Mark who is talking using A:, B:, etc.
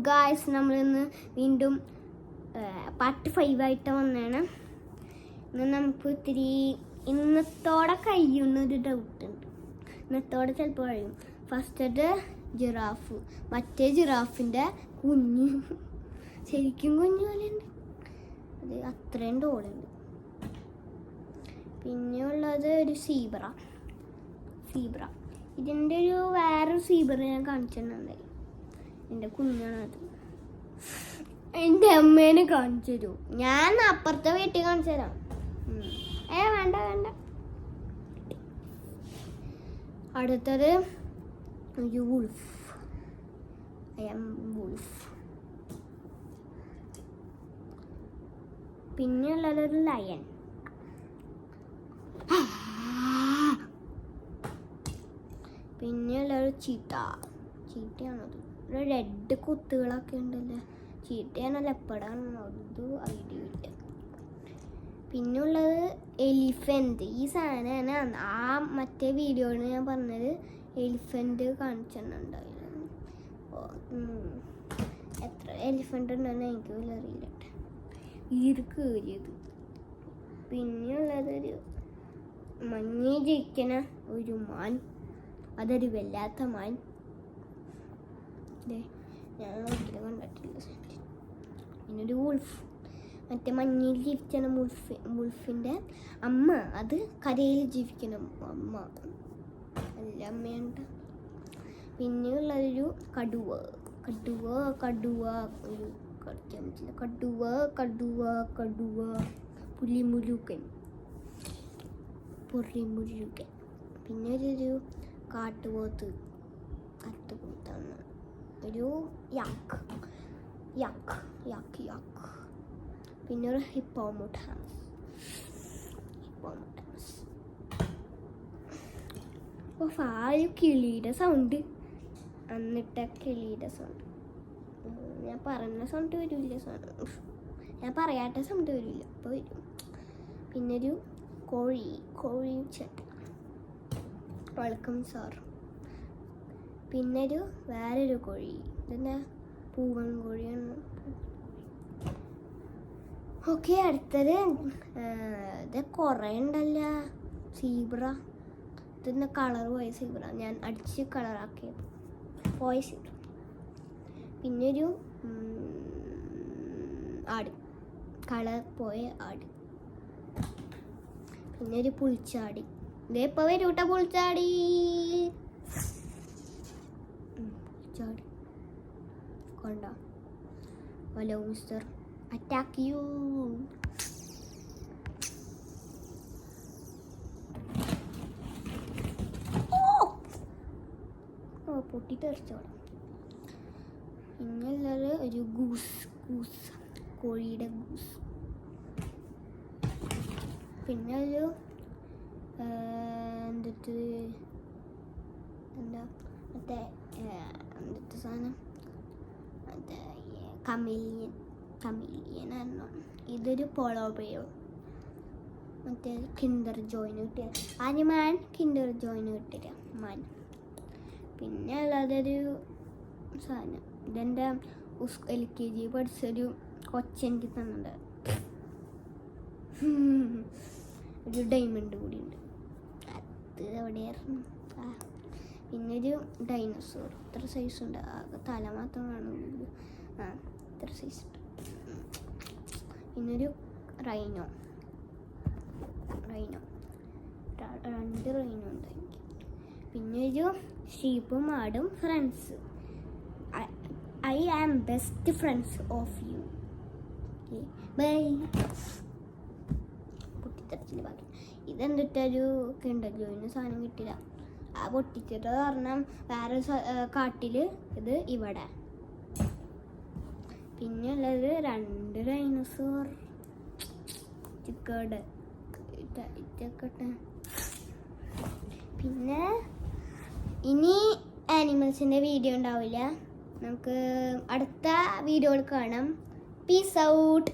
A: Guys, നമ്മളിന്ന് വീണ്ടും part 5 ആയിട്ട് വന്നതാണ്. ഇന്ന് നമുക്ക് ഇത്തിരി ഇന്നത്തോടെ കഴിയുന്നൊരു ഡൗട്ട് ഉണ്ട്. ഇന്നത്തോടെ ചിലപ്പോൾ കഴിയും. ഫസ്റ്റത്തെ ജിറാഫ്, മറ്റേ ജിറാഫിൻ്റെ കുഞ്ഞ്, ശരിക്കും കുഞ്ഞു പോലെയുണ്ട്. അത് അത്രയും തോളുണ്ട്. പിന്നെയുള്ളത് ഒരു സീബ്ര. ഇതിൻ്റെ വേറൊരു സീബ്ര ഞാൻ കാണിച്ചിട്ടുണ്ടായി. എൻ്റെ കുഞ്ഞാണത്. എൻ്റെ അമ്മേനെ കാണിച്ചു തരൂ. ഞാൻ അപ്പുറത്തെ വീട്ടിൽ കാണിച്ചു തരാം. വേണ്ട. അടുത്തത് ഒരു വുൾഫ്. I am wolf. പിന്നെയുള്ളതൊരു ലയൺ. പിന്നെയുള്ളൊരു ചീറ്റയാണത്. ഒരു റെഡ് കുത്തുകളൊക്കെ ഉണ്ടല്ലേ. ചീറ്റയാണോ ലെപ്പടാണോ അത് ഐഡിയ ഇല്ല. പിന്നുള്ളത് എലിഫൻറ്റ്. ഈ സാധനമാണ് ആ മറ്റേ വീഡിയോയിൽ ഞാൻ പറഞ്ഞത്. എലിഫൻറ്റ് കാണിച്ചിട്ടുണ്ടായിരുന്നു. എത്ര എലിഫൻറ്റ് ഉണ്ടെന്ന് എനിക്ക് പോലും അറിയില്ല. ഇത് കയറിയത്. പിന്നെയുള്ളതൊരു മഞ്ഞ് ജയിക്കണ ഒരു മാൻ. അതൊരു വല്ലാത്ത മാൻ. ഞാൻ ഒരിക്കലും കണ്ടിട്ടില്ല. പിന്നൊരു വുൾഫ്, മറ്റേ മഞ്ഞയിൽ ജീവിക്കുന്ന വുൾഫിൻ്റെ അമ്മ. അത് കരയിൽ ജീവിക്കണം അമ്മ, അല്ല അമ്മയുണ്ട്. പിന്നെയുള്ളതൊരു കടുവ. ഒരു കടുവ പുലിമുരുകൻ. പിന്നെ ഒരു കാട്ടുപോത്താണ്. ഒരു യാക്ക്. പിന്നെ ഒരു ഹിപ്പോമോട്ടാമസ്. ആ ഒരു കിളിയുടെ സൗണ്ട്. എന്നിട്ട് കിളിയുടെ സൗണ്ട് ഞാൻ പറയുന്ന സൗണ്ട് വരില്ല. ഞാൻ പറയാത്ത സൗണ്ട് വരില്ല, അപ്പോൾ വരും. പിന്നൊരു കോഴി ചേട്ട. Welcome sir. പിന്നൊരു വേറൊരു കോഴി. ഇതെന്താ പൂവൻ കോഴിയാണ്. ഓക്കെ, അടുത്തത് ഇത് കുറേ ഉണ്ടല്ല. സീബ്ര. ഇതിൻ്റെ കളർ പോയ സീബ്ര. ഞാൻ അടിച്ച് കളറാക്കിയത് പോയ സീബ്ര. പിന്നൊരു ആട്, കളർ പോയ ആട്. പിന്നൊരു പുൽച്ചാടി. ഇതേപ്പോൾ വരൂട്ട പുൽച്ചാടി. കൊണ്ട ഹലോ മിസ്റ്റർ, അറ്റാക്ക് യു. പൊട്ടി തെറിച്ചോളാം. പിന്നുള്ളത് ഒരു ഗൂസ്, കോഴിയുടെ ഗൂസ്. പിന്നെ ഒരു മറ്റേ സാധനം, മറ്റേ കമീലിയനായിരുന്നു. ഇതൊരു പോളോബയോ. മറ്റേ കിൻഡർ ജോയിന് കിട്ടിയ ആനിമാൻ. കിൻഡർ ജോയിന് കിട്ടിയ മാൻ. പിന്നെ ഉള്ളതൊരു സാധനം. ഇതെൻ്റെ LKG പഠിച്ചൊരു കൊച്ചെനിക്ക് തന്നുണ്ട്. ഒരു ഡയമണ്ട് കൂടി ഉണ്ട്. അത് എവിടെയായിരുന്നു? പിന്നൊരു ഡൈനോസോർ. ഇത്ര സൈസ് ഉണ്ട്. ആകെ തല മാത്രം കാണുന്നുള്ളൂ. ഇത്ര സൈസ് ഉണ്ട്. പിന്നൊരു റൈനോ. 2 റൈനോ ഉണ്ട് എനിക്ക്. പിന്നൊരു ഷീപ്പും ആടും friends. I am best friends of you. Bye. പൊട്ടിത്തെറിച്ചില്ല ബാക്കി. ഇതെന്തിട്ടൊരു കിണ്ടർ ജോയിന് സാധനം കിട്ടില്ല. ആ പൊട്ടിച്ചിട്ട് പറഞ്ഞാൽ വേറെ കാട്ടിൽ, ഇത് ഇവിടെ. പിന്നെ ഉള്ളത് 2 ഡൈനോസോർ. ഇതൊക്കെ. പിന്നെ ഇനി ആനിമൽസിൻ്റെ വീഡിയോ ഉണ്ടാവില്ല. നമുക്ക് അടുത്ത വീഡിയോയിൽ കാണാം. Peace out.